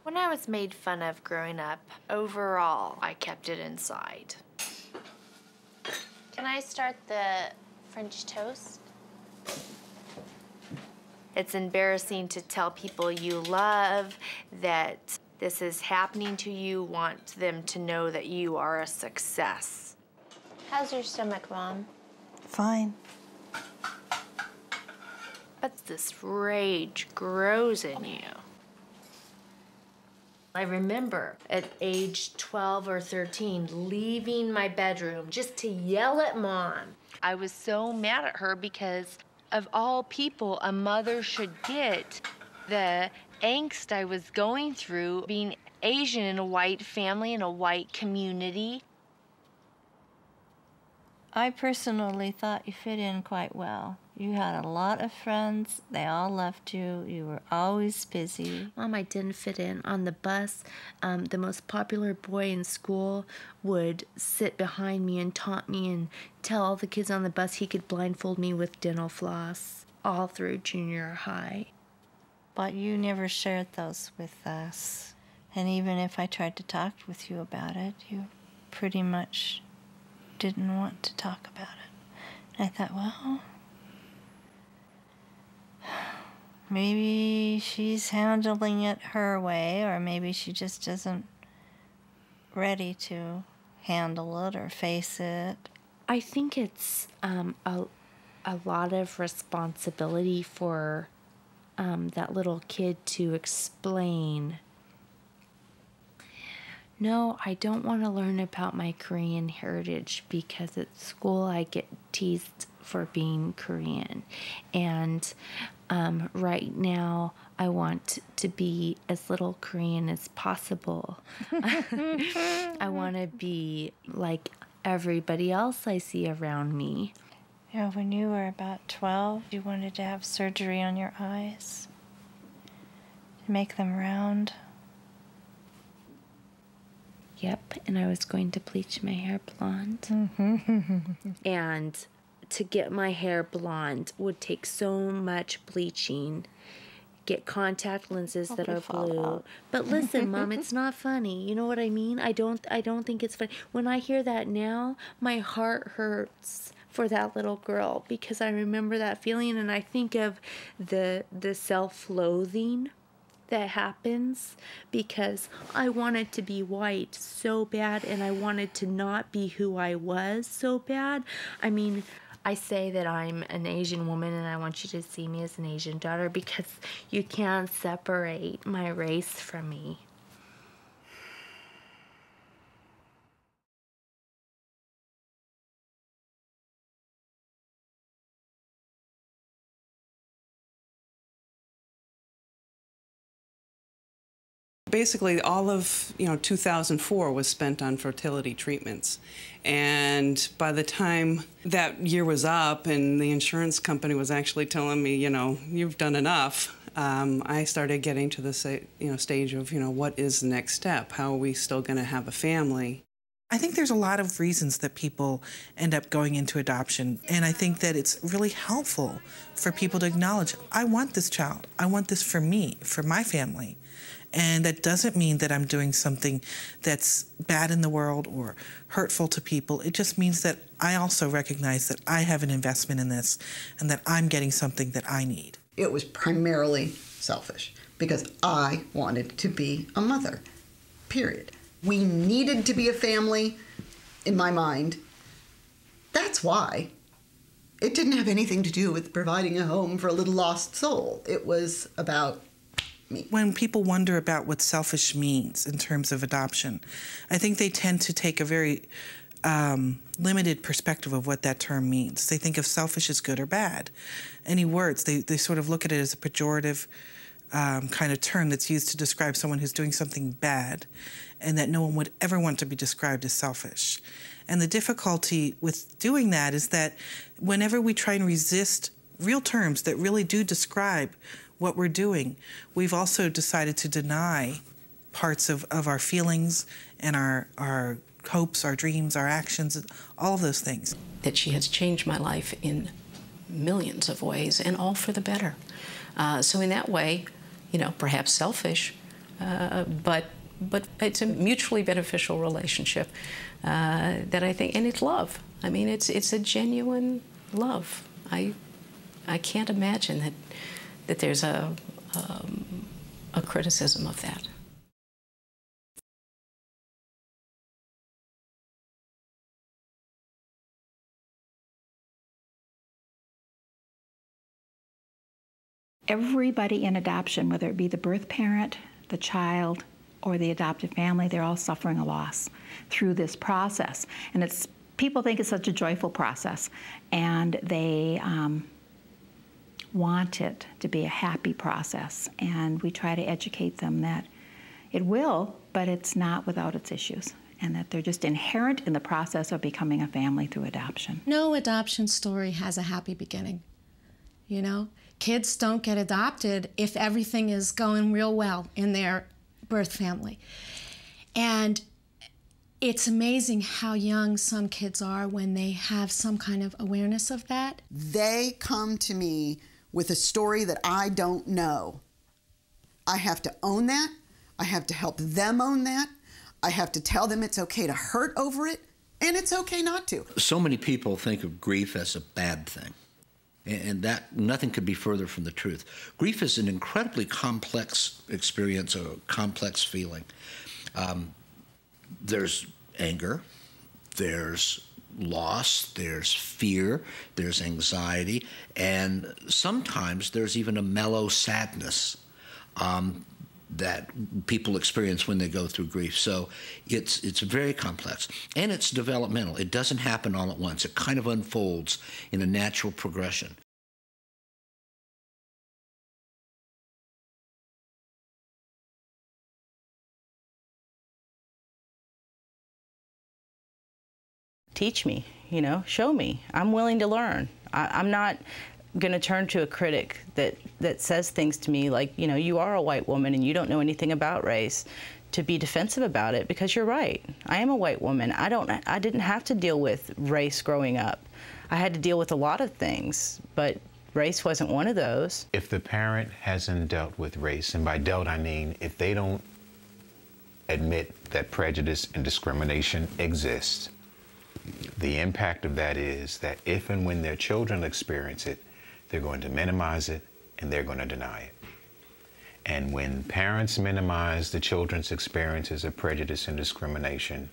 When I was made fun of growing up, overall, I kept it inside. Can I start the French toast? It's embarrassing to tell people you love that this is happening to you, want them to know that you are a success. How's your stomach, Mom? Fine. But this rage grows in you. I remember at age 12 or 13 leaving my bedroom just to yell at Mom. I was so mad at her because of all people a mother should get, the angst I was going through being Asian in a white family, in a white community. I personally thought you fit in quite well. You had a lot of friends. They all loved you. You were always busy. Mom, I didn't fit in. On the bus, the most popular boy in school would sit behind me and taunt me and tell all the kids on the bus he could blindfold me with dental floss all through junior high. But you never shared those with us. And even if I tried to talk with you about it, you pretty much didn't want to talk about it. And I thought, well, maybe she's handling it her way, or maybe she just isn't ready to handle it or face it. I think it's a lot of responsibility for that little kid to explain, no, I don't want to learn about my Korean heritage because at school I get teased for being Korean. And right now I want to be as little Korean as possible. I want to be like everybody else I see around me. Yeah, when you were about 12, you wanted to have surgery on your eyes to make them round. Yep, and I was going to bleach my hair blonde. And to get my hair blonde would take so much bleaching, get contact lenses that are blue. But listen, Mom, it's not funny. You know what I mean? I don't think it's funny. When I hear that now, my heart hurts for that little girl because I remember that feeling and I think of the self-loathing that happens because I wanted to be white so bad and I wanted to not be who I was so bad. I mean, I say that I'm an Asian woman and I want you to see me as an Asian daughter because you can't separate my race from me. Basically, all of 2004 was spent on fertility treatments. And by the time that year was up and the insurance company was actually telling me, you've done enough, I started getting to the stage of, what is the next step? How are we still going to have a family? I think there's a lot of reasons that people end up going into adoption, and I think that it's really helpful for people to acknowledge, I want this child. I want this for me, for my family. And that doesn't mean that I'm doing something that's bad in the world or hurtful to people. It just means that I also recognize that I have an investment in this and that I'm getting something that I need. It was primarily selfish because I wanted to be a mother, period. We needed to be a family, in my mind. That's why. It didn't have anything to do with providing a home for a little lost soul. It was about me. When people wonder about what selfish means in terms of adoption, I think they tend to take a very limited perspective of what that term means. They think of selfish as good or bad. Any words, they sort of look at it as a pejorative kind of term that's used to describe someone who's doing something bad and that no one would ever want to be described as selfish. And the difficulty with doing that is that whenever we try and resist real terms that really do describe what we're doing, we've also decided to deny parts of our feelings and our hopes, our dreams, our actions, all of those things. That she has changed my life in millions of ways, and all for the better. So in that way, perhaps selfish, but it's a mutually beneficial relationship that I think, and it's love. I mean, it's a genuine love. I can't imagine that there's a criticism of that. Everybody in adoption, whether it be the birth parent, the child, or the adoptive family, they're all suffering a loss through this process. And people think it's such a joyful process, and they want it to be a happy process. And we try to educate them that it will, but it's not without its issues, and that they're just inherent in the process of becoming a family through adoption. No adoption story has a happy beginning, you know? Kids don't get adopted if everything is going real well in their birth family. And it's amazing how young some kids are when they have some kind of awareness of that. They come to me with a story that I don't know. I have to own that. I have to help them own that. I have to tell them it's okay to hurt over it, and it's okay not to. So many people think of grief as a bad thing. And that nothing could be further from the truth. Grief is an incredibly complex experience, a complex feeling. There's anger, there's loss, there's fear, there's anxiety, and sometimes there's even a mellow sadness that people experience when they go through grief. So it's very complex, and it's developmental. It doesn't happen all at once. It kind of unfolds in a natural progression. Teach me, show me. I'm willing to learn. I'm not going to turn to a critic that says things to me like, you are a white woman and you don't know anything about race, to be defensive about it, because you're right. I am a white woman. I didn't have to deal with race growing up. I had to deal with a lot of things, but race wasn't one of those. If the parent hasn't dealt with race, and by dealt I mean if they don't admit that prejudice and discrimination exists, the impact of that is that if and when their children experience it, they're going to minimize it and they're going to deny it. And when parents minimize the children's experiences of prejudice and discrimination,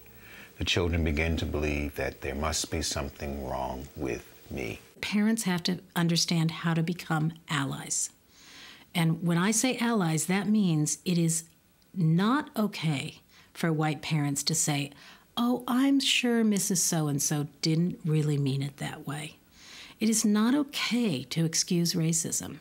the children begin to believe that there must be something wrong with me. Parents have to understand how to become allies. And when I say allies, that means it is not okay for white parents to say, "Oh, I'm sure Mrs. So-and-so didn't really mean it that way." It is not okay to excuse racism.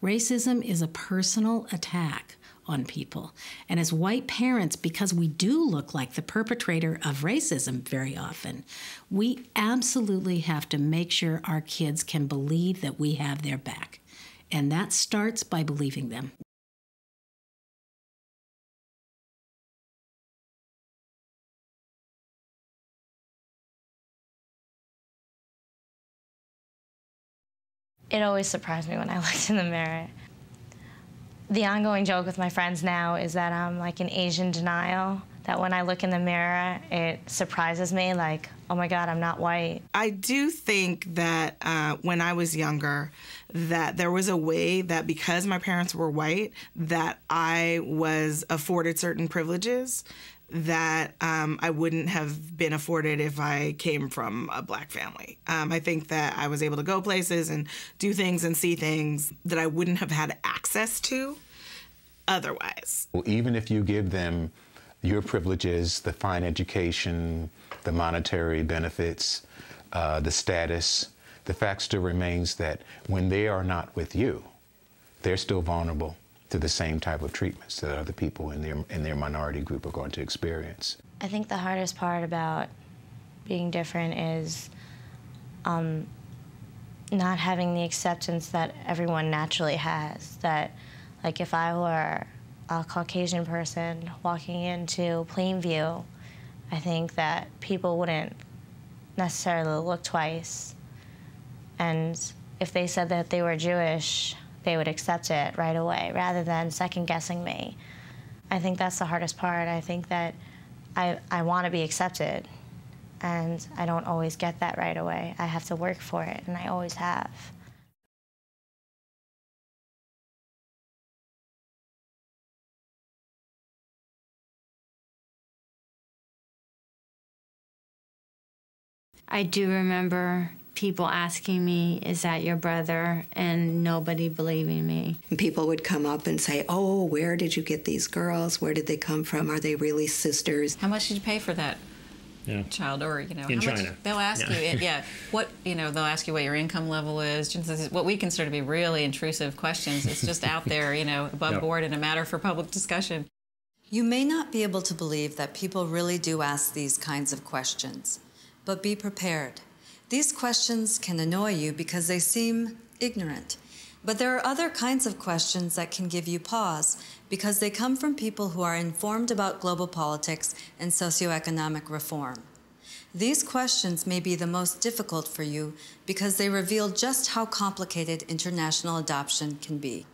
Racism is a personal attack on people. And as white parents, because we do look like the perpetrator of racism very often, we absolutely have to make sure our kids can believe that we have their back. And that starts by believing them. It always surprised me when I looked in the mirror. The ongoing joke with my friends now is that I'm like in Asian denial, that when I look in the mirror, it surprises me, like, oh my God, I'm not white. I do think that when I was younger, that there was a way that because my parents were white, that I was afforded certain privileges that I wouldn't have been afforded if I came from a black family. I think that I was able to go places and do things and see things that I wouldn't have had access to otherwise. Well, even if you give them your privileges, the fine education, the monetary benefits, the status, the fact still remains that when they are not with you, they're still vulnerable to the same type of treatments that other people in their minority group are going to experience. I think the hardest part about being different is not having the acceptance that everyone naturally has. That, like, if I were a Caucasian person walking into Plainview, I think that people wouldn't necessarily look twice. And if they said that they were Jewish, they would accept it right away, rather than second-guessing me. I think that's the hardest part. I think that I want to be accepted, and I don't always get that right away. I have to work for it, and I always have. I do remember people asking me, is that your brother? And nobody believing me. People would come up and say, oh, where did you get these girls? Where did they come from? Are they really sisters? How much did you pay for that child? Or, in how China. Much, they'll ask you, what, they'll ask you what your income level is. Just what we consider to be really intrusive questions. It's just out there, above board and a matter for public discussion. You may not be able to believe that people really do ask these kinds of questions, but be prepared. These questions can annoy you because they seem ignorant. But there are other kinds of questions that can give you pause because they come from people who are informed about global politics and socioeconomic reform. These questions may be the most difficult for you because they reveal just how complicated international adoption can be.